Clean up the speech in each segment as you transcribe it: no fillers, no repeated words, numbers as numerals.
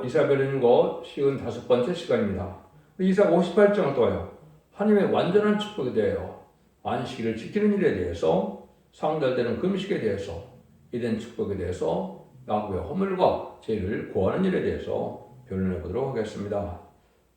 오늘 이사벨인고 55번째 시간입니다. 이사 58장은 또요. 하나님의 완전한 축복에 대하여 안식일을 지키는 일에 대해서 상달되는 금식에 대해서 이된 축복에 대해서 야곱의 허물과 죄를 고하는 일에 대해서 변론해 보도록 하겠습니다.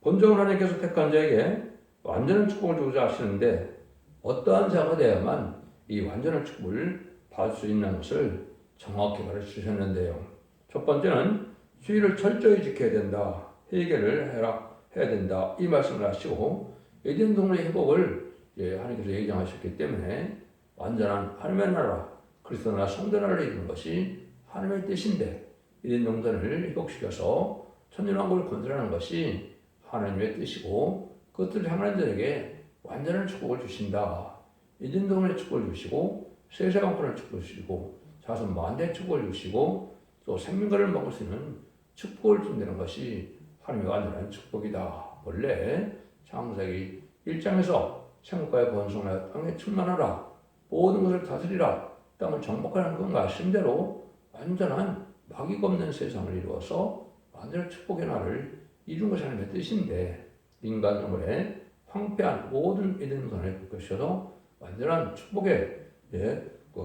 본적으로 하나님께서 택한 자에게 완전한 축복을 주고자 하시는데 어떠한 자가 되어야만 이 완전한 축복을 받을 수 있는 것을 정확히 가르치셨는데요. 첫 번째는 주의를 철저히 지켜야 된다. 회개를 해야 된다. 이 말씀을 하시고 에덴 동산의 회복을 하나님께서 예정하셨기 때문에 완전한 하나님의 나라, 그리스도 나라 성도 나라를 이루는 것이 하나님의 뜻인데 에덴 동산을 회복시켜서 천년왕국을 건설하는 것이 하나님의 뜻이고 그것들을 향하는 자에게 완전한 축복을 주신다. 에덴 동산의 축복을 주시고 세세왕권의 축복을 주시고 자손 만대의 축복을 주시고 또 생명과를 먹을 수 있는 축복을 준다는 것이 하나님의 완전한 축복이다. 원래 창세기 1장에서 생물과의 번성하여 땅에 충만하라. 모든 것을 다스리라. 땅을 정복하는 그 말씀대로 완전한 막이 없는 세상을 이루어서 완전한 축복의 나라를 이룬 것이 하나님의 뜻인데 인간 영혼의 황폐한 모든 에덴 동산을 꺾으셔서 완전한 축복의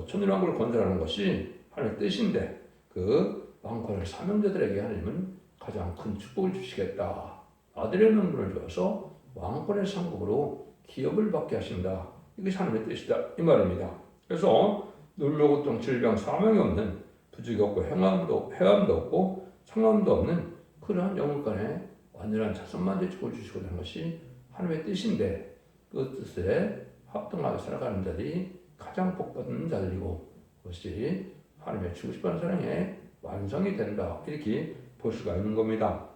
천일왕국을 건설하는 것이 하나님의 뜻인데 그 왕권의 사명자들에게 하나님은 가장 큰 축복을 주시겠다. 아들의 명분을 주어서 왕권의 상국으로 기업을 받게 하신다. 이것이 하나님의 뜻이다. 이 말입니다. 그래서 눈물고통, 질병, 사명이 없는 부족이 없고 해함도 없고 상함도 없는 그러한 영혼간에 완전한 자손만대 축복을 주시고 하는 것이 하나님의 뜻인데 그 뜻에 합당하게 살아가는 자들이 가장 복받는 자들이고 그것이 하나님의 주고 싶어하는 사랑의 완성이 된다. 이렇게 볼 수가 있는 겁니다.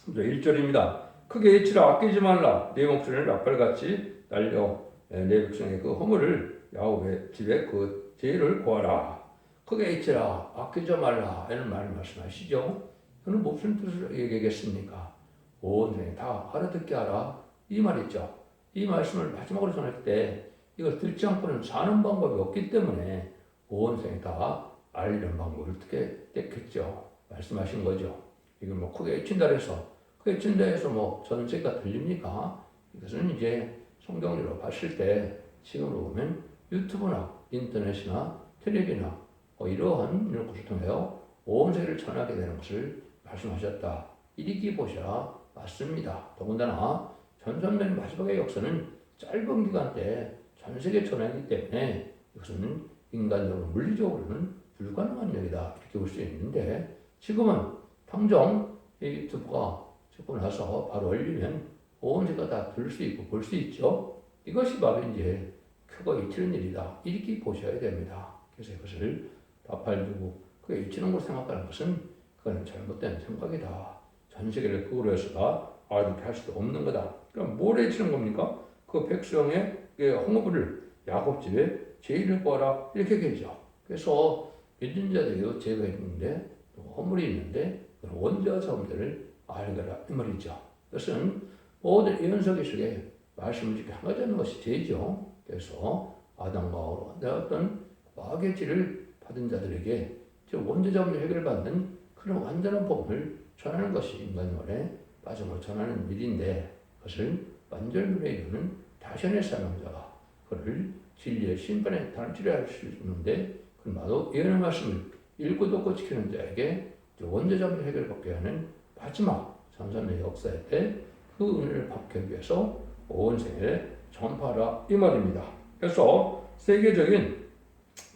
1절입니다. 크게 외치라 아끼지 말라 내 목소리를 라팔같이 날려 내 백성의 그 허물을 야곱의 집에 그 죄를 고하라. 크게 외치라 아끼지 말라 이런 말을 말씀하시죠. 그는 무슨 뜻을 얘기하겠습니까? 온 세상에 다 알아듣게 하라 이 말이죠. 이 말씀을 마지막으로 전할 때 이걸 듣지 않고는 사는 방법이 없기 때문에 온 세상에 다 알리는 방법을 어떻게 떼겠죠. 말씀하신 거죠. 이걸 뭐 크게 외친다 해서 크게 외친다 해서 뭐 전세가 들립니까? 이것은 이제 성경으로 봤을 때 지금으로 보면 유튜브나 인터넷이나 텔레비나 이러한 것을 통하여 온 세계를 전하게 되는 것을 말씀하셨다. 이렇게 보셔야 맞습니다. 더군다나 전선된 마지막의 역사는 짧은 기간 때 전 세계에 전하기 때문에 이것은 인간적으로 물리적으로는 불가능한 일이다. 이렇게 볼 수 있는데 지금은 당장 유튜브가 찍고 나서 바로 올리면 온 세계가 다 들을 수 있고 볼 수 있죠. 이것이 바로 이제 크고 잊히는 일이다. 이렇게 보셔야 됩니다. 그래서 이것을 답할 두고 그게 잊히는 걸 생각하는 것은 그건 잘못된 생각이다. 전 세계를 그거로 해서다 알아듣게 할 수도 없는 거다. 그럼 뭘 해치는 겁니까? 그 백성의 허물을 야곱 집에 죄를 보아라 이렇게 얘기하죠. 그래서 믿는 자들이 죄가 있는데 허물이 있는데 원죄와 자원들을 알거라 이 말이죠. 그것은 모든 예언서기 속에 말씀을 지켜 한 가지 하는 것이 죄죠. 그래서 아담과 하와가 어떤 마귀의 죄를 받은 자들에게 원죄 자원을 해결받는 그런 완전한 복음을 전하는 것이 인간의 빠짐으로 전하는 일인데 그것을 완전히 이루는 다시안의 사명자가 그를 진리의 심판의 단치를 할 수 있는데 그마도 예언의 말씀을 읽고 듣고 지키는 자에게 원죄자를 해결받게 하는 마지막 전선의 역사에 때 그 은혜를 받기 위해서 온 세계에 전파하라 이 말입니다. 그래서 세계적인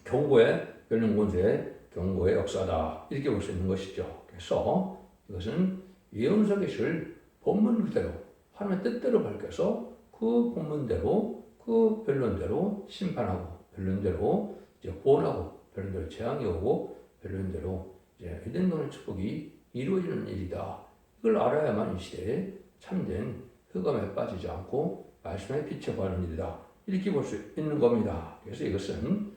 경고의 열린권세의 경고의 역사다 이렇게 볼 수 있는 것이죠. 그래서 이것은 예언서 계시를 본문 그대로 하나님의 뜻대로 밝혀서 그 본문대로 그 변론대로 심판하고 변론대로 이제 구원하고 변론대로 재앙이 오고 변론대로 이제 에덴 동산의 축복이 이루어지는 일이다. 이걸 알아야만 이 시대에 참된 흑암에 빠지지 않고 말씀에 빛에 바르는 일이다. 이렇게 볼 수 있는 겁니다. 그래서 이것은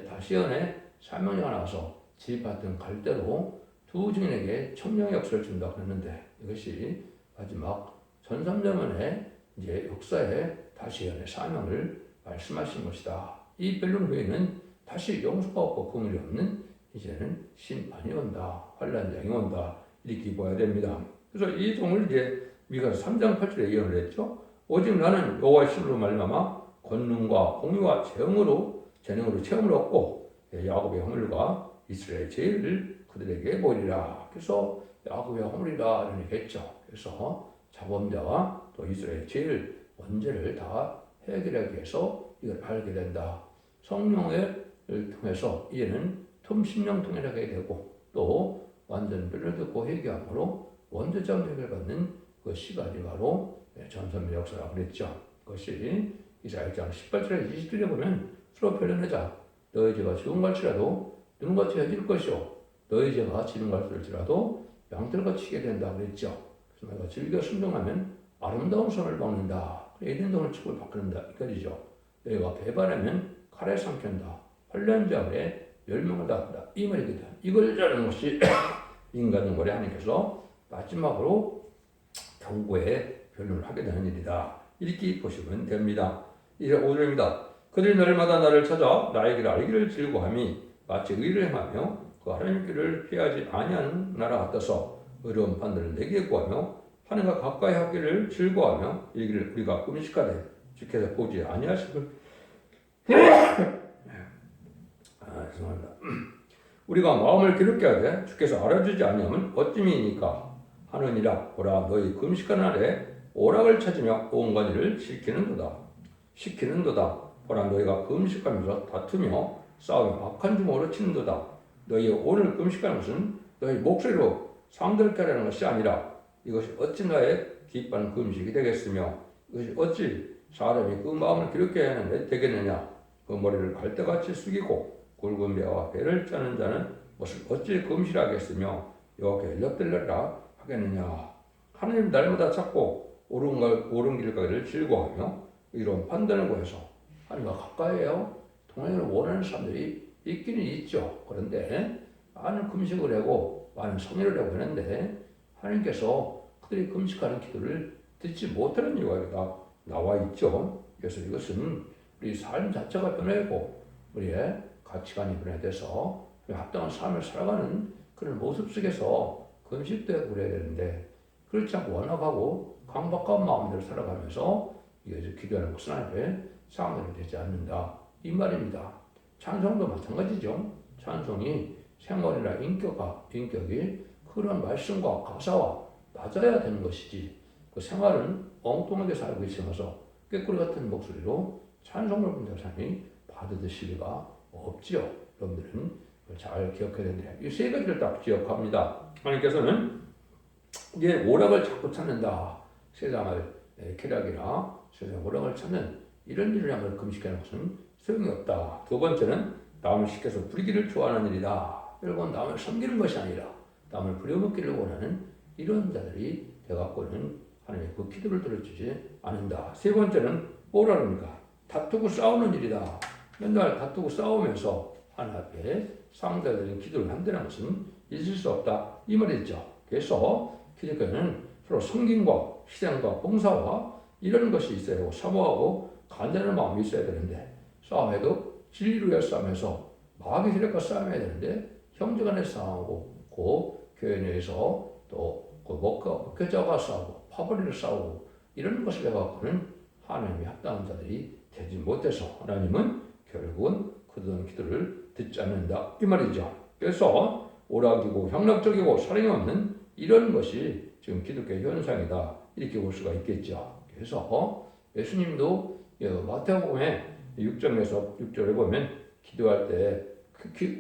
다시언의 사명자가 나와서 지휘받던 갈대로 두 증인에게 청량의 역사를 준다고 했는데 이것이 마지막 전삼자만의 이제 역사에 다시언의 사명을 말씀하신 것이다. 이 변론 후에는 다시 용서가 없고 긍휼이 없는 이제는 심판이 온다. 환란 장이 온다. 이렇게 보아야 됩니다. 그래서 이 종을 이제 미가서 3장 8절에 예언을 했죠. 오직 나는 여호와의 신으로 말미암아 권능과 공의와 재능으로 체험을 얻고 야곱의 허물과 이스라엘의 죄를 그들에게 보이리라. 그래서 야곱의 허물이라 이렇게 했죠. 그래서 자범자와 또 이스라엘의 죄를 원죄를 다 해결하기 위해서 이걸 알게 된다. 성령을 통해서 이제는 틈신령 통일하게 되고 또 완전 변을 듣고 회개함으로 원죄점 해결받는 그 시간이 바로 전선의 역사라고 그랬죠. 그것이 이사야 1장 18절에 20절에 보면 서로 변론하자. 너희 죄가 지금 갈지라도 눈같이 해질 것이요 너희 죄가 지금 갈지라도 양털같이 치게 된다 그랬죠. 그래서 내가 즐겨 순종하면 아름다운 선을 받는다. 에덴동을 축을 바꾸는다. 이까지죠. 너희가 배반하면 칼에 삼킨다. 환난 자에 멸망을 당한다. 이 말이거든. 이걸 자르는 것이 인간의 머리 하나님께서 마지막으로 경고의 변론을 하게 되는 일이다. 이렇게 보시면 됩니다. 이제 5절입니다. 그들이 날마다 나를 찾아 나의 길을 알기를 즐거워함이 마치 의를 행하며 그 하나님 길을 피하지 아니하는 나라 같아서 어려운 판단을 내게 구하며 하나님과 가까이 하기를 즐거워하며 이기를 우리가 금식하되 주께서 보지 아니하시길 죄송합니다. 우리가 마음을 기롭게 하되 주께서 알아주지 아니하면 어찌미니까 하느니라. 보라 너희 금식하는 날에 오락을 찾으며 온갖 일을 시키는도다. 보라 너희가 금식하면서 다투며 싸우며 악한 주먹으로 치는도다. 너희 오늘 금식하는 것은 너희 목소리로 상들게 하려는 것이 아니라 이것이 어찌 나의 기뻐하는 금식이 되겠으며 이것이 어찌 사람이 그 마음을 기롭게 하는데 되겠느냐. 그 머리를 갈대같이 숙이고 굵은 배와 배를 짜는 자는 무엇을 어찌 금실하겠으며 여호와께 연락들려라 하겠느냐. 하나님 날마다 찾고 옳은 길 가기를 즐거워하며 이런 판단을 구해서 하나님과 가까이에요 동행을 원하는 사람들이 있기는 있죠. 그런데 많은 금식을 하고 많은 성례를 하고 하는데 하나님께서 그들이 금식하는 기도를 듣지 못하는 이유가 나와 있죠. 그래서 이것은 우리 삶 자체가 변화되고 우리의 가치관이 변화돼서 합당한 삶을 살아가는 그런 모습 속에서 금식도 하고 그래야 되는데 그렇지 않고 완악하고 강박한 마음대로 살아가면서 이게 기도하는 것은 하나님의 상대로 되지 않는다. 이 말입니다. 찬송도 마찬가지죠. 찬송이 생활이나 인격이 그런 말씀과 가사와 맞아야 되는 것이지 그 생활은 엉뚱하게 살고 있으면서 꾀꼬리 같은 목소리로 찬송을 부르는 사람이 받아들일 리가 없지요. 여러분들은 잘 기억해야 되는데 이 세 가지를 딱 기억합니다. 하나님께서는 이게 오락을 자꾸 찾는다. 세상을 쾌락이나 세상 오락을 찾는 이런 일을 하면 금식하는 것은 소용이 없다. 두 번째는 남을 시켜서 부리기를 좋아하는 일이다. 여러분 남을 섬기는 것이 아니라 남을 부려먹기를 원하는 이런 자들이 되어갖고는 하나님의 그 기도를 들어주지 않는다. 세 번째는 뭐라합니까? 다투고 싸우는 일이다. 맨날 다투고 싸우면서 하나님 앞에 상대적인 기도를 한다는 것은 있을 수 없다. 이 말이죠. 그래서 기독교는 서로 섬김과 희생과 봉사와 이런 것이 있어야 되고 사모하고 간절한 마음이 있어야 되는데 싸움에도 진리로 위해 싸우면서 마귀 세력과 싸움해야 되는데 형제간에 싸우고 그 교회 내에서 또 그 목회자가 싸우고 파벌이를 싸우고 이런 것을 해갖고는 하나님의 합당한 자들이 되지 못해서 하나님은 결국은 그들의 기도를 듣지 않는다 이 말이죠. 그래서 오락이고 향락적이고 사랑이 없는 이런 것이 지금 기독교의 현상이다 이렇게 볼 수가 있겠죠. 그래서 예수님도 마태복음에 6장에서 6절에 보면 기도할 때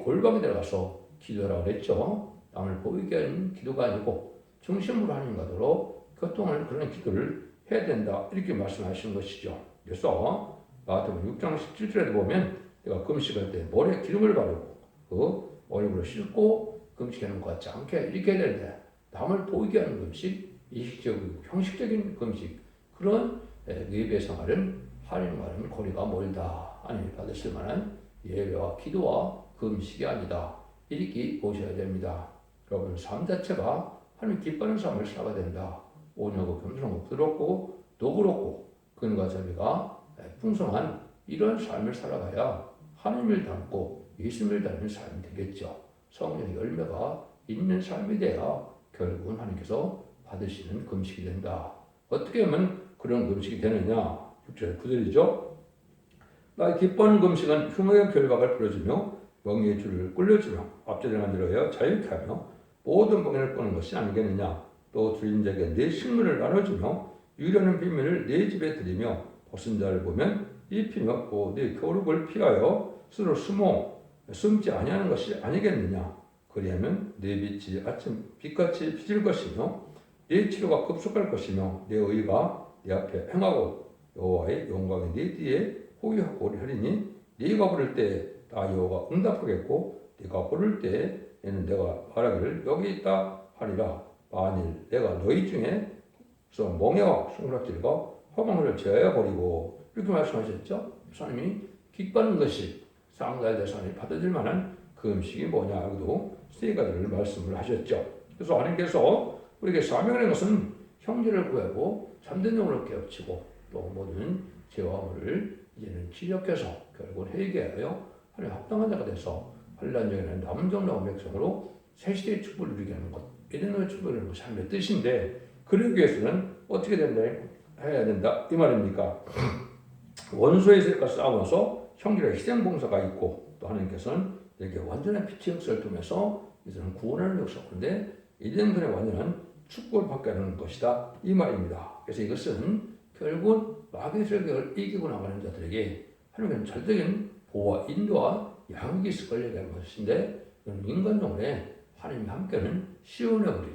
골방에 들어가서 기도하라고 그랬죠. 남을 보이게 하는 기도가 아니고 중심으로 하는 것으로 교통을 그런 기도를 해야 된다 이렇게 말씀하시는 것이죠. 그래서 마태복음 6장 17절에도 보면 내가 금식할 때 머리에 기름을 바르고 그 얼굴을 씻고 금식하는 것 같지 않게 이렇게 해야 되는데 남을 보이게 하는 금식, 이식적이고 형식적인 금식 그런 예배 생활은 하나님과는 거리가 멀다. 하나님이 받으실 만한 예배와 기도와 금식이 아니다. 이렇게 보셔야 됩니다. 여러분 삶 자체가 하나님 기뻐하는 삶을 살아야 된다. 온유하고 겸손하고 부드럽고 노그럽고 근과 자비가 풍성한 이런 삶을 살아가야 하나님을 닮고 예수님을 닮는 삶이 되겠죠. 성령의 열매가 있는 삶이 돼야 결국은 하나님께서 받으시는 금식이 된다. 어떻게 하면 그런 금식이 되느냐? 6절 9절이죠. 나의 기뻐하는 금식은 흉의 결박을 풀어주며 명예의 줄을 꿀려주며 앞절에 만들어야 자유케 하며 모든 봉인을 끄는 것이 아니겠느냐. 또 줄인 자에게 내 식물을 나눠주며 유일하는 비밀을 내 집에 드리며 벗은 자를 보면 입히며 또 내 교룩을 피하여 스스로 숨지 아니하는 것이 아니겠느냐. 그리하면 내 빛이 아침 빛같이 비칠 것이며 내 치료가 급속할 것이며 내 의가 내 앞에 행하고 여호와의 영광이 네 뒤에 호위하고 하리니 네가 부를 때 나 여호와가 응답하겠고 네가 부를 때에는 내가 말하기를 여기 있다 하리라. 만일 내가 너희 중에서 멍에와 손가락질과 허망을 제하여 버리고 이렇게 말씀하셨죠. 하나님이 기뻐하는 것이 상달될 사람이 받아들 만한 그 음식이 뭐냐고도 세 가지를 말씀을 하셨죠. 그래서 하나님께서 우리에게 사명하는 것은 형제를 구하고 참된 영혼을 깨우치고 또 모든 죄와 허물을 이제는 지적해서 결국은 회개하여 하나님 합당한 자가 돼서 환난중에는 남은 나온 백성으로 새시대의 축복을 누리게 하는 것, 에덴의 축복을 누리는 것이 하나님의 뜻인데 그러기 위해서는 어떻게 해야 된다 이 말입니까? 원수의 세력과 싸우면서 형제의 희생봉사가 있고 또 하나님께서는 이렇게 완전한 빛의 역사를 통해서 이제는 구원하는 역사인데 에덴의 완전한 축복을 받게 하는 것이다 이 말입니다. 그래서 이것은 결국 마귀의 세력을 이기고 나가는 자들에게 하나님은 절대적인 보호와 인도와 양육이 있을 걸 얘기하는 것인데 인간적으로 하나님이 함께는 시온의 우리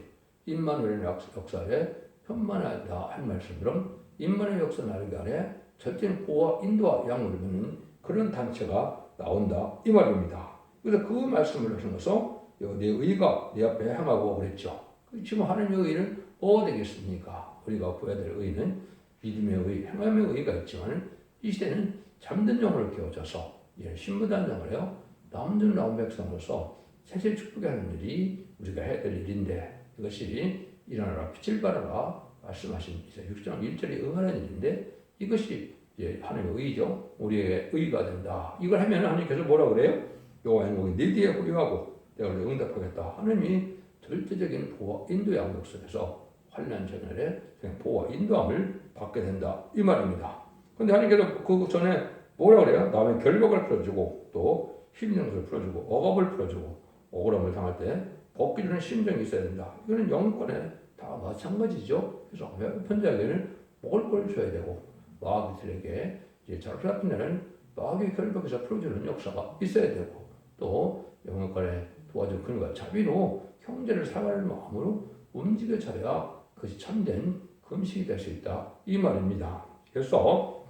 임마누엘의 역사에 편만하다 한 말씀처럼 임마누엘의 역사 나르기 안에 절대적인 보호와 인도와 양육을 받는 그런 단체가 나온다 이 말입니다. 그래서 그 말씀을 하시면서 내 의가 내 앞에 행하고 그랬죠. 지금 하나님의 의는 뭐가 되겠습니까? 우리가 구해야 될 의는 믿음의 의, 행함의 의가 있지만 이 시대는 잠든 영혼을 깨워줘서 신부단장을 해요. 남은 나온 백성으로서 세세 축복해 하는 일이 우리가 해야 될 일인데 이것이 일어나라 빛을 발하라 말씀하신 6장 1절에 응하는 일인데 이것이 하나님의 의죠. 우리의 의가 된다. 이걸 하면 하나님께서 뭐라 그래요? 여호와의 영광이 네 뒤에 호위하고 내가 응답하겠다. 하나님이 절대적인 보호와 인도 양육 속에서 환난 전날에 보호와 인도함을 받게 된다. 이 말입니다. 그런데 하나님께서 그 전에 뭐라 그래요? 남의 결박을 풀어주고 또 힘든 것을 풀어주고 억압을 풀어주고 억울함을 당할 때 벗기 전에 심정이 있어야 된다. 이거는 영권에 다 마찬가지죠. 그래서 편자에게는 먹을 걸 줘야 되고 마귀들에게 이제 자르 같은 데는 마귀의 결박에서 풀어주는 역사가 있어야 되고 또 영권에 도와줄 그늘과 자비로 형제를 사랑하는 마음으로 움직여져야 그것이 참된 금식이 될 수 있다. 이 말입니다. 그래서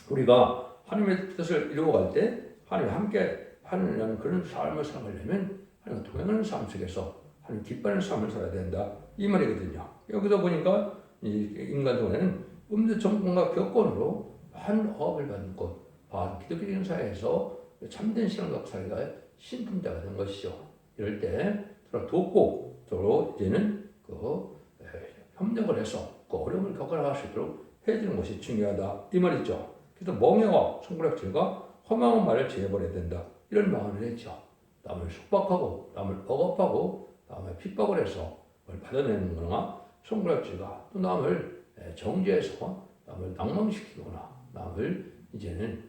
우리가 하나님의 뜻을 이루어갈 때 하나님과 함께 하는 그런 삶을 살아가려면 하나님과 동행하는 삶 속에서 하나님 기뻐하는 삶을 살아야 된다. 이 말이거든요. 여기서 보니까 인간 동에는 음주 정권과 격권으로 많은 억압을 받는 곳, 기독교적인 사회에서 참된 신앙적 사회가 신품자가 된 것이죠. 이럴 때 서로 돕고 서로 이제는 협력을 해서 그 어려움을 겪어나갈 수 있도록 해주는 것이 중요하다. 이 말이죠. 그래서 멍해와 손가락질과 험한 말을 제해버려야 된다. 이런 마음을 했죠. 남을 속박하고 남을 억압하고 남을 핍박을 해서 그걸 받아내는 거나 손가락질과 또 남을 정죄해서 남을 낭망시키거나 남을 이제는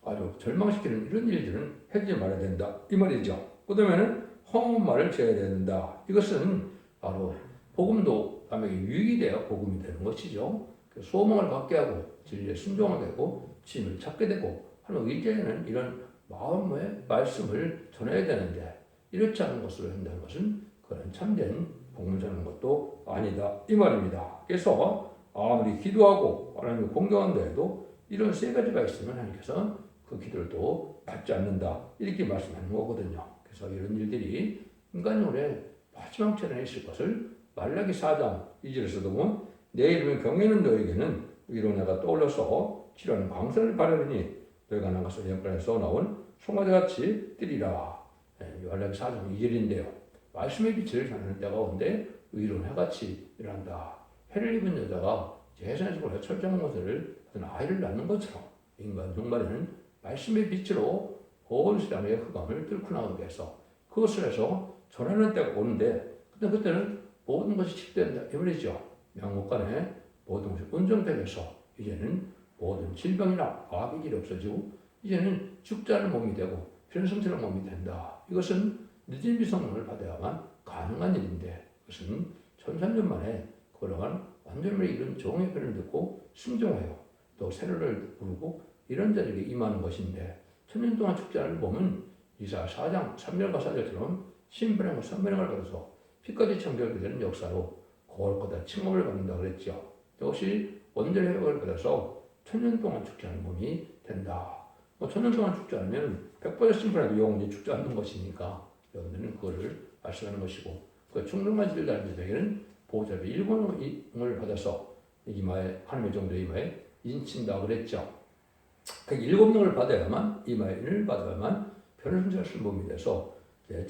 아주 절망시키는 이런 일들은 해주지 말아야 된다. 이 말이죠. 그 다음에는 험한 말을 제해야 된다. 이것은 바로 복음도 남에게 유익이 되어 복음이 되는 것이죠. 소망을 갖게 하고 진리에 순종하게 되고 진을 찾게 되고 하는 의제에는 이런 마음의 말씀을 전해야 되는데 이렇지 않은 것으로 한다는 것은 그런 참된 복음을 전하는 것도 아니다 이 말입니다. 그래서 아무리 기도하고 하나님을 공경한다 해도 이런 세 가지가 있으면 하나님께서 그 기도를 또 받지 않는다 이렇게 말씀하는 거거든요. 그래서 이런 일들이 인간용에 마지막 전에 있을 것을 말라기 4장 2절에서도 보면 내 이름을 경외하는 너에게는 위로 내가 떠올려서 치료하는 광선을 바르니 너희가 나가서 영권에서 나온 송아지같이 뜨리라. 말라기 4장 2절인데요. 말씀의 빛을 전하는 때가 온데 위로 해같이 일한다. 해를 입은 여자가 재산에서 보려 철저한 것을 아이를 낳는 것처럼 인간 종말에는 말씀의 빛으로 온 세상의 흑암을 뚫고 나오게 해서 그것을 해서 전하는 때가 오는데 근데 그때는 모든 것이 집된다 이 말이죠. 명목간에 모든 것이 온전되면서 이제는 모든 질병이나 마비질이 없어지고 이제는 죽지 않은 몸이 되고 변성스러운 몸이 된다. 이것은 늦은 비성령을 받아야만 가능한 일인데 그것은 1300년 만에 그러한 완전히 이런 종의 편을 듣고 순종하여 또 세례를 부르고 이런 자에게 임하는 것인데 1000년 동안 죽지 않을 몸은 이사 4장 3절과 4절처럼 신분행과 선분행을 받아서 피까지 청결되게 되는 역사로 고을거다 칭업을 받는다 그랬죠. 이것이 원죄 회복을 받아서 1000년 동안 죽지 않은 몸이 된다. 1000년 동안 죽지 않으면 100번의 신분에도 영원히 죽지 않는 것이니까 여러분들은 그거를 말씀하는 것이고 그 충동한 자들의 자에게는 보호자의 일본을 받아서 이마에 하나님의 정도의 이마에 인친다 그랬죠. 그 7명을 받아야만 이마를 받아야만 변화성자를 쓴 몸이 돼서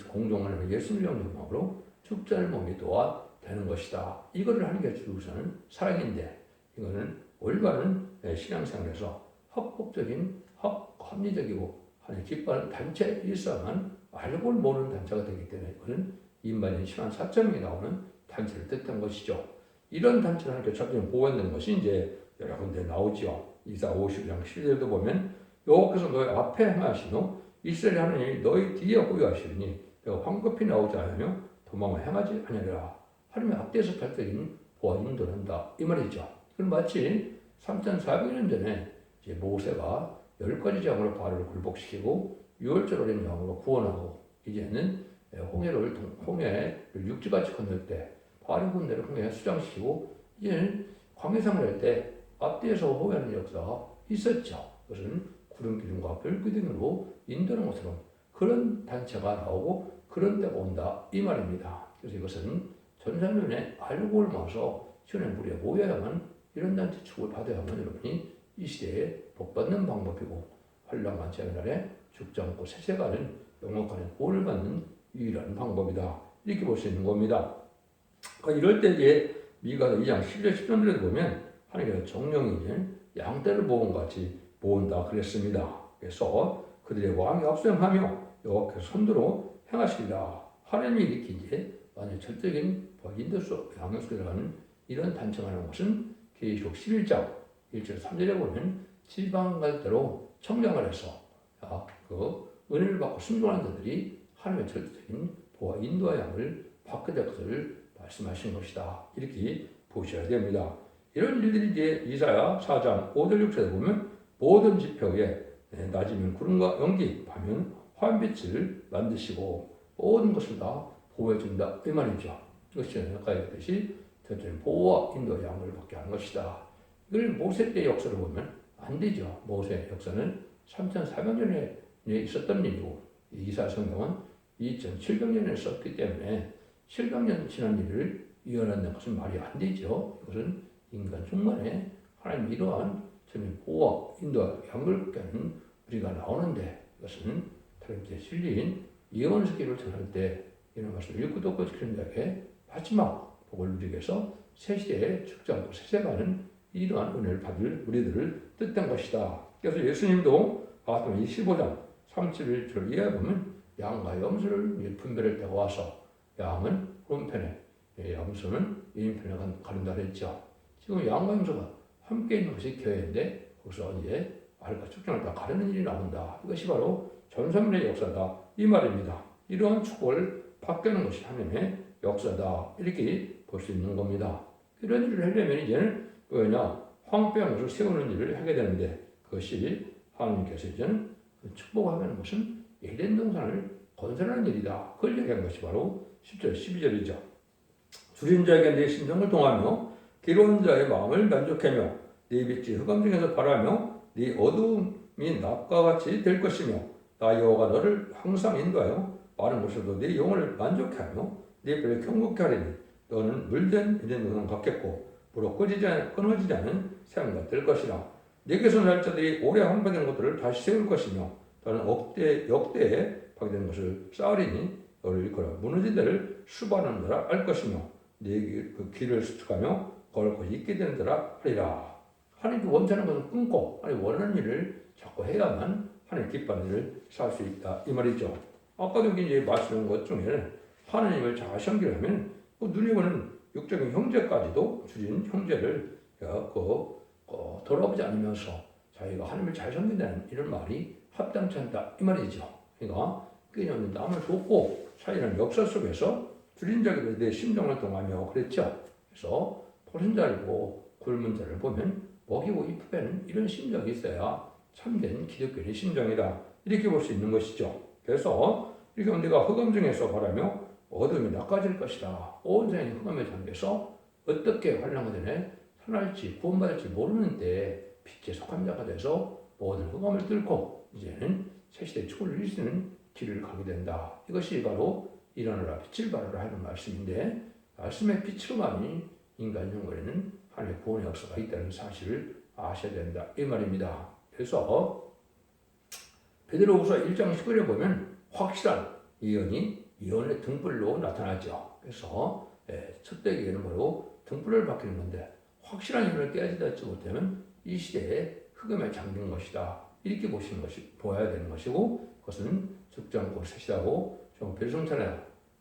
공동하는 예수님의 영광으로 죽지 않을 몸이 또한 되는 것이다. 이거를 하는 게 주로서는 사랑인데 이거는 올바른 신앙생활에서 합법적인 합리적이고 하나님 기뻐하는 단체 일사만 알고 모르는 단체가 되기 때문에 이거는 인반인 신앙 4.0이 나오는 단체를 뜻한 것이죠. 이런 단체를 하나님께 적극 보호한다는 것이 이제 여러 군데 나오죠. 이사 50장 11절도 보면 여호와께서 너희 앞에 행하시노 이스라엘 하나님이 너희 뒤에 호위하시니 내가 황급히 나오지 않으며 도망을 행하지 아니하리라. 하나님의 앞뒤에서 별적인 보호 인도를 한다. 이 말이죠. 그럼 마치 3,400년 전에 이제 모세가 10가지 장으로 바로를 굴복시키고 6월절 어린 양으로 구원하고 이제는 홍해를 육지같이 건널 때 바로 군대를 홍해에 수장시키고 이제는 광해상을 할 때 앞뒤에서 호위하는 역사가 있었죠. 그것은 구름 기둥과 별 기둥으로 인도하는 것처럼 그런 단체가 나오고 그런 때가 온다 이 말입니다. 그래서 이것은 전산면에 알고 모아서 시원의 무리에 모여야만 이런 단체 축을 받아야만 여러분이 이 시대에 복받는 방법이고 환란 많지 않은 날에 죽지 않고 세세가는 영원간의 보호를 받는 유일한 방법이다. 이렇게 볼 수 있는 겁니다. 그러니까 이럴 때에 미가 2장 11절 10절에 보면 하나님께서 정령이 양떼를 모음같이 모은다 그랬습니다. 그래서 그들의 왕이 압수행하며 여호와께서 손으로 행하시리라. 하나님이 이렇게 이제 완전 절대적인 인도서 양육에 들어가는 이런 단체가 하는 것은 계시록 11장 1절 3절에 보면 지방 갈 대로 청량을 해서 그 은혜를 받고 순종하는 자들이 하나님의 절대적인 보호와 인도와 양을 받게 될 것을 말씀하신 것이다. 이렇게 보셔야 됩니다. 이런 일들이 이제 이사야 4장 5절 6절에 보면 모든 지표에 낮이면 구름과 연기, 밤이면 화염빛을 만드시고 모든 것을 다 보호해준다. 이 말이죠. 이것이 아까 얘기했듯이 전적인 보호와 인도와 양을 받게 하는 것이다. 이걸 모세 때의 역사를 보면 안 되죠. 모세 역사는 3,400년에 있었던 일이고 이사 성경은 2,700년에 썼기 때문에 700년 지난 일을 이어낸다는 것은 말이 안 되죠. 이것은 인간 중간에 하나님 이러한 전인 보호와 인도와 양을 깨는 우리가 나오는데 이것은 하나님께 진리인 예언서기를 전할 때 이런 말씀을 읽고 듣고 지키는 자에게 마지막 복을 누리기 위해서 새 시대에 죽지 않고 세세가는 이러한 은혜를 받을 우리들을 뜻한 것이다. 그래서 예수님도 마태복음 25장 31절을 이해해 보면 양과 염소를 분별할 때가 와서 양은 오른편에 염소는 왼편에 가른다 그랬죠. 지금 양과 염소가 함께 있는 것이 교회인데 거기서 이제 알과 축전을 다 가르는 일이 나온다. 이것이 바로 전산문의 역사다. 이 말입니다. 이러한 축복을 받게하는 것이 하나님의 역사다. 이렇게 볼 수 있는 겁니다. 이런 일을 하려면 이제는 뭐냐 황폐한 것을 세우는 일을 하게 되는데 그것이 하나님께서 이제는 축복하는 것은 에덴 동산을 건설하는 일이다. 그걸 얘기한 것이 바로 10절, 12절이죠. 줄인 자에게 내 심정을 동하며 기로운 자의 마음을 만족하며 네 빛이 흑암 중에서 바라며 네 어두움이 낮과 같이 될 것이며 나 여호와가 너를 항상 인도하여 많은 곳에도 네 영혼을 만족하며 네 뼈를 경고케 하리니 너는 물된 에덴 동산 같겠고 물어 끊어지지 않은 새암과 될 것이라. 네게서 날 자들이 오래 황폐된 것들을 다시 세울 것이며 너는 역대에 파괴된 것을 쌓으리니 너를 일컬어 무너진 데를 수반하는 자라 알 것이며 그 길을 수축하며 걸을 곳이 있게 되는 자라 하리라. 하나님이 원하는 것을 끊고 하나님 원하는 일을 자꾸 해야만 하나님 기뻐하는 일을 살 수 있다 이 말이죠. 아까도 이제 말씀한 것 중에는 하나님을 잘 섬기려면 눈이 보는 육적인 형제까지도 줄인 형제를 돌아보지 않으면서 자기가 하나님을 잘 섬긴다는 이런 말이 합당치 않다 이 말이죠. 그러니까 끊임없는 남을 돕고 살리는 역사 속에서 줄인 자에게 내 심정을 동하며 그랬죠. 그래서 보는 자를 보고 굶은 자를 보면 먹이고 입히는 이런 심정이 있어야 참된 기독교의 심정이다. 이렇게 볼 수 있는 것이죠. 그래서 이렇게 내가 흑암 중에서 바라며 어둠이 낮아질 것이다. 온 세상이 흑암에 잠겨서 어떻게 환란하더니 살아날지 구원받을지 모르는 때에 빛에 속한 자가 돼서 모든 흑암을 뚫고 이제는 새 시대의 축복을 누릴 수 있는 길을 가게 된다. 이것이 바로 일어나라 빛을 발하라 하는 말씀인데 말씀의 빛으로만이 인간 영혼에는 하나님의 구원의 역사가 있다는 사실을 아셔야 된다. 이 말입니다. 그래서 베드로후서 1장 10절에 보면 확실한 예언이 예언의 등불로 나타나죠. 그래서 첫 대기에는 바로 등불을 밝히는 건데 확실한 예언을 깨닫지 못하면 이 시대에 흑암에 잠긴 것이다. 이렇게 보아야 되는 것이고 그것은 죽지 않고 새 시대하고 좀 별성찬에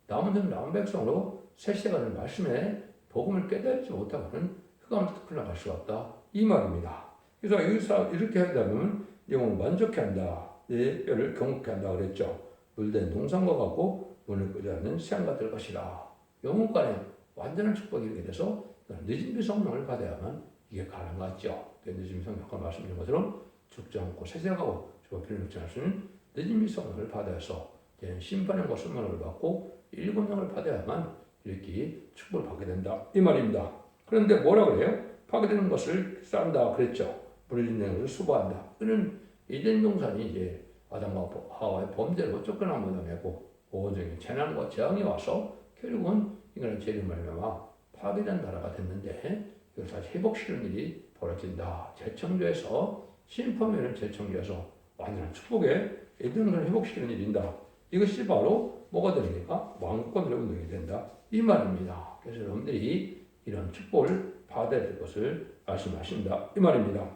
남은 남은 백성으로 새 시대가 된 말씀에 복음을 깨닫지 못하고는 흑암에서 흘러갈 수가 없다. 이 말입니다. 그래서 여기서 이렇게 하다 보면 영혼을 만족해 한다. 내 뼈를 경고케 한다 그랬죠. 물된 동산과 같고 눈을 끄지 않는 새안과 될 것이라. 영혼간에 완전한 축복이 이르게 돼서 늦은 비 성령을 받아야만 이게 가능하죠. 늦은 비 성령 아까 말씀드린 것처럼 죽지 않고 세세하고 조필을 놓지 않을 수 있는 늦은 비 성령을 받아서 심판의 것을 받고 일곱 영을 받아야만 이렇게 축복을 받게 된다. 이 말입니다. 그런데 뭐라 그래요? 파괴되는 것을 쌓는다 그랬죠. 부러지는 것을 수고한다. 그는 에덴 동산이 이제 아담과 하와의 범죄로 쫓겨난 못하고 온전히 재난과 재앙이 와서 결국은 인간의 죄를 말미암아 파괴된 나라가 됐는데 이걸 다시 회복시키는 일이 벌어진다. 재창조에서 심판면은 재창조에서 완전한 축복의 에덴을 회복시키는 일인다. 이것이 바로 뭐가 되니까 왕권을 운동이 된다. 이 말입니다. 그래서 여러분들이 이런 축복을 받아야 될 것을 말씀하신다. 이 말입니다.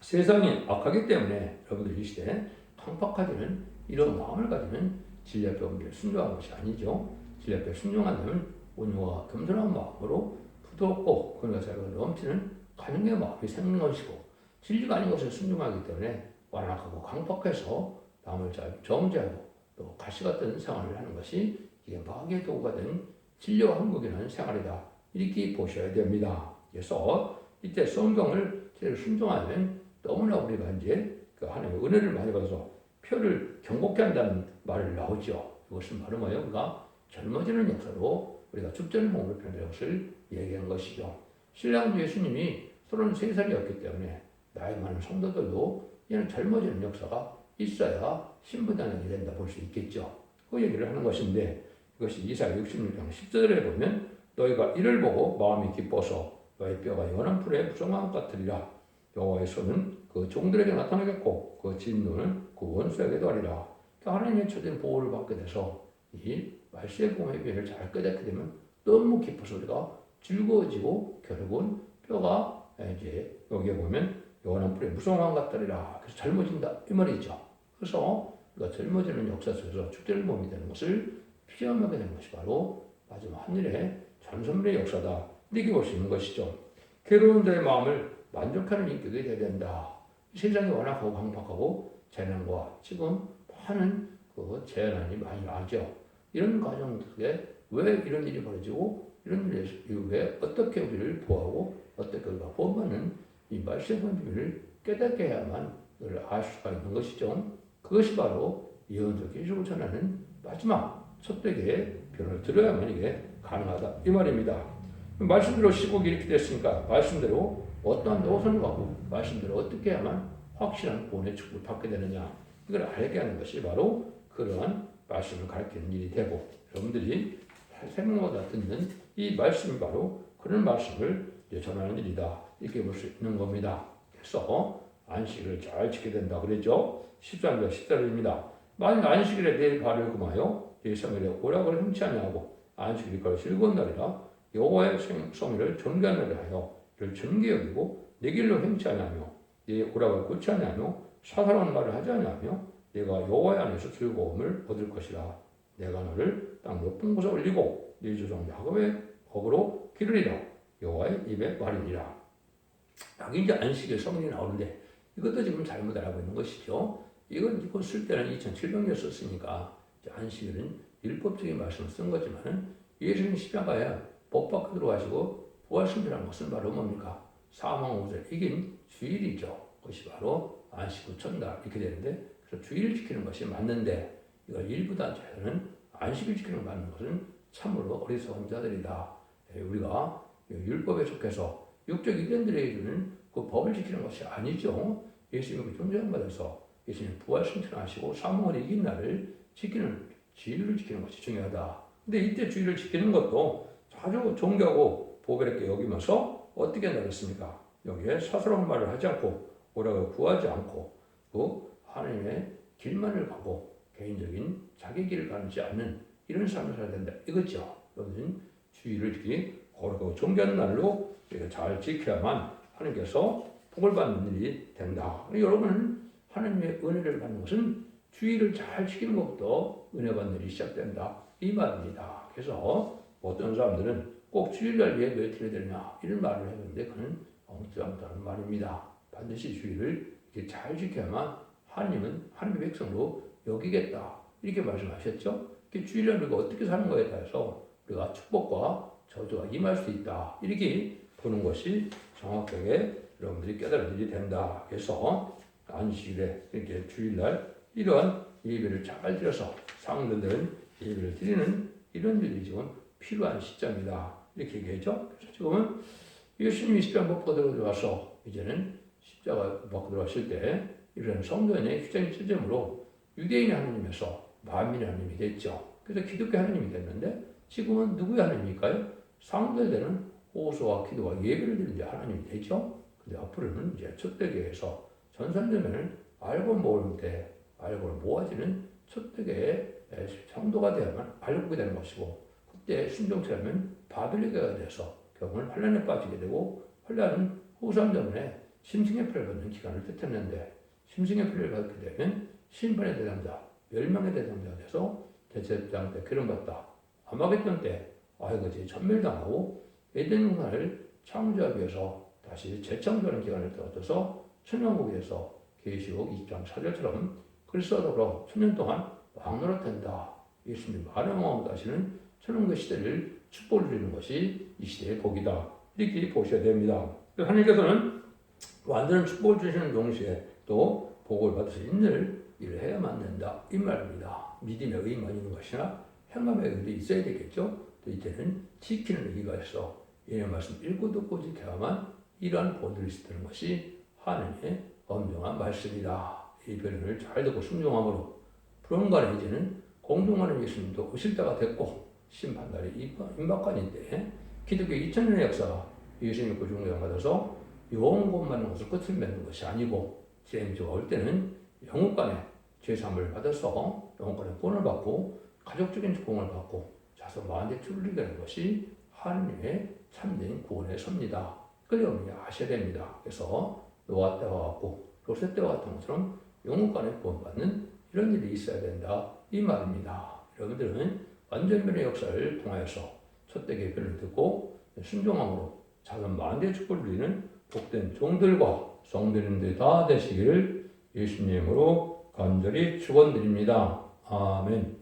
세상이 악하기 때문에 여러분들 이 시대에 강팍하지는 이런 마음을 가지는 진리 앞에 온기를 순종한 것이 아니죠. 진리 앞에 순종한다면 온유와 겸손한 마음으로 부드럽고 그런 것을 넘치는 가능의 마음이 생긴 것이고 진리가 아닌 것을 순종하기 때문에 완악하고 강팍해서 남을 정죄하고 또 가시 같은 생활을 하는 것이 이게 마귀의 도구가 된 진리와 한국이라는 생활이다. 이렇게 보셔야 됩니다. 그래서 이때 성경을 제대로 순종하면 너무나 우리가 이제 그 하나님의 은혜를 많이 받아서 표를 경고케 한다는 말을 나오죠. 이것은 바로 뭐예요? 우리가 젊어지는 역사로 우리가 죽전의 몸으로 표현된 것을 얘기한 것이죠. 신랑 예수님이 33살이었기 때문에 나이 많은 성도들도 이는 젊어지는 역사가 있어야 신부단이 된다 볼 수 있겠죠. 그 얘기를 하는 것인데 이것이 이사야 66장 10절에 보면 너희가 이를 보고 마음이 기뻐서 너희 뼈가 연한 풀에 무성한 것 같으리라. 여호와의 손은 그 종들에게 나타나겠고 그 진노는 그 원수에게도 하리라. 하나님의 처진 보호를 받게 돼서 이 말씀의 복음의 비밀을 잘 깨닫게 되면 너무 기뻐서 우리가 즐거워지고 결국은 뼈가 이제 여기에 보면 연한 풀에 무성한 것 같으리라. 그래서 젊어진다 이 말이죠. 그래서 우리가 젊어지는 역사 속에서 축제를 몸이 되는 것을 피험하게 되는 것이 바로 마지막 하늘의 전선물의 역사다. 이렇게 볼 수 있는 것이죠. 괴로운 자의 마음을 만족하는 인격이 되어야 된다. 세상이 워낙 강팍하고 재난과 지금 많은 그 재난이 많이 나죠. 이런 과정 속에 왜 이런 일이 벌어지고 이런 일이 왜 어떻게 우리를 보호하고 어떻게 우리가 보호하는 이 말씀의 비밀을 깨닫게 해야만 그걸 알 수가 있는 것이죠. 그것이 바로 예언적 기술을 전하는 마지막 첫대기의 변을 들어야만 이게 가능하다 이 말입니다. 말씀대로 시국이 이렇게 됐으니까 말씀대로 어떠한 노선을 가고 말씀대로 어떻게 해야만 확실한 구원의 축복을 받게 되느냐 이걸 알게 하는 것이 바로 그러한 말씀을 가르치는 일이 되고 여러분들이 생명마다 듣는 이 말씀이 바로 그런 말씀을 전하는 일이다 이렇게 볼 수 있는 겁니다. 그래서 안식일을 잘 지켜야 된다 그랬죠. 13절 14절입니다. 만일 안식일에 내 발을 금하여 내 성일에 오락을 행치 아니하고 안식일이 바로 즐거운 날이라 여호와의 성일을 존귀하는 날에 하여 이를 존귀 여기고 내 길로 행치 아니하며 내 오락을 고치 아니하며 사사로운 말을 하지 아니하며 내가 여호와의 안에서 즐거움을 얻을 것이라. 내가 너를 땅 높은 곳에 올리고 네 조상 야곱의 복으로 기르리라. 여호와의 입의 말이니라. 여기 이제 안식일 성경이 나오는데 이것도 지금 잘못 알고 있는 것이죠. 이거 쓸 때는 2700년 썼으니까 안식일은 율법적인 말씀을 쓴 거지만 예수님 십자가에 못 박혀 들어가시고 부활승리라는 것은 바로 뭡니까? 사망을 이긴 주일이죠. 그것이 바로 안식 후 첫날 이렇게 되는데 그래서 주일을 지키는 것이 맞는데 이거 일부 단체에서는 안식을 지키는 거 맞는 것은 참으로 어리석은 자들이다. 우리가 율법에 속해서 육적 이견들에게 주는 그 법을 지키는 것이 아니죠. 예수님이 존재한 받아서 예수님 부활 승천하시고 사망을 이긴 날을 지키는 주일을 지키는 것이 중요하다. 근데 이때 주일을 지키는 것도 아주 존경하고 보배롭게 여기면서 어떻게 나겠습니까? 여기에 사소한 말을 하지 않고 오라고 구하지 않고 그 하나님의 길만을 가고 개인적인 자기 길을 가지 않는 이런 삶을 살아야 된다. 이거죠. 여러분 주일을 지키 거룩하고 존귀한 날로 잘 지켜야만 하나님께서 복을 받는 일이 된다. 여러분은 하나님의 은혜를 받는 것은 주일을 잘 지키는 것부터 은혜 받는 일이 시작된다. 이 말입니다. 그래서 어떤 사람들은 꼭 주일날 예배에 드려야 되느냐 이런 말을 했는데 그는 엉뚱하다는 말입니다. 반드시 주일을 이렇게 잘 지켜야만 하나님은 하나님의 백성으로 여기겠다. 이렇게 말씀하셨죠. 주일날 우리가 어떻게 사는 거에 따라서 우리가 축복과 저주가 임할 수 있다. 이렇게 보는 것이 정확하게 여러분들이 깨달아들이 된다. 그래서 안식일에 이렇게 주일날 이러한 예배를 잘 드려서 상들은 예배를 드리는 이런 일이 지금 필요한 시점이다. 이렇게 얘기하죠. 그래서 지금은 예수님이 십자가 못 받으러 들어와서 이제는 십자가 못 받으러 들어왔을 때 이런 성도의 휴장이 체제므로 유대인의 하나님에서 만민의 하나님이 됐죠. 그래서 기독교 하나님이 됐는데 지금은 누구의 하나님일까요? 상대되는 호소와 기도와 예배를 드리는 하나님이 되죠. 근데 앞으로는 이제 첫대교에서 전산되면은 알고 모을 때 알고 모아지는 첫대교의 성도가 되야만 알고 되는 것이고 그때 순종체하면 바벨리가 돼서 결국은 환란에 빠지게 되고 환란은 후삼 때문에 심승의 표를 받는 기간을 뜻했는데 심승의 표를 받게 되면 심판의 대상자, 멸망의 대상자가 돼서 대제사장 때 기름받다. 아마겟돈 때 아이거지 전멸당하고 에덴 동산을 창조하기 위해서 다시 재창조하는 기간을 거쳐서 천년국에서 계시록 20장 4절처럼 그리스도로 천년 동안 왕노릇한다. 예수님 만왕왕 다시는 천년국 시대를 축복을 드리는 것이 이 시대의 복이다. 이렇게 보셔야 됩니다. 하나님께서는 완전한 축복을 주시는 동시에 또 복을 받을 수 있는 일을 해야만 된다. 이 말입니다. 믿음의 의만 있는 것이나 행함의 의도 있어야 되겠죠. 또 이때는 지키는 의가 있어. 이런 말씀 읽고 듣고 지켜야만 이러한 본들이 있다는 것이 하나님의 엄정한 말씀이다. 이 변론을 잘 듣고 순종함으로 그런가는 이제는 공동하는 예수님도 오실 때가 됐고 심판날이 임박하는데 기독교 2000년의 역사가 예수님의 구중을 받아서 영원권만한 것을 끝을 맺는 것이 아니고 진행자가 올 때는 영혼간의 죄사함을 받아서 영혼간의 구원을 받고 가족적인 축복을 받고 자손 만대 출리게 되는 것이 하나님의 참된 구원의 섭니다. 그걸 여러분이 아셔야 됩니다. 그래서 노아 때와 같고 롯의 때와 같은 것처럼 영혼간의 구원받는 이런 일이 있어야 된다. 이 말입니다. 여러분들은 완전변의 역사를 통하여서 첫대의 변을 듣고 순종함으로 자손 만대 축복을 누리는 복된 종들과 성도님들 다 되시기를 예수님으로 간절히 축원드립니다. 아멘.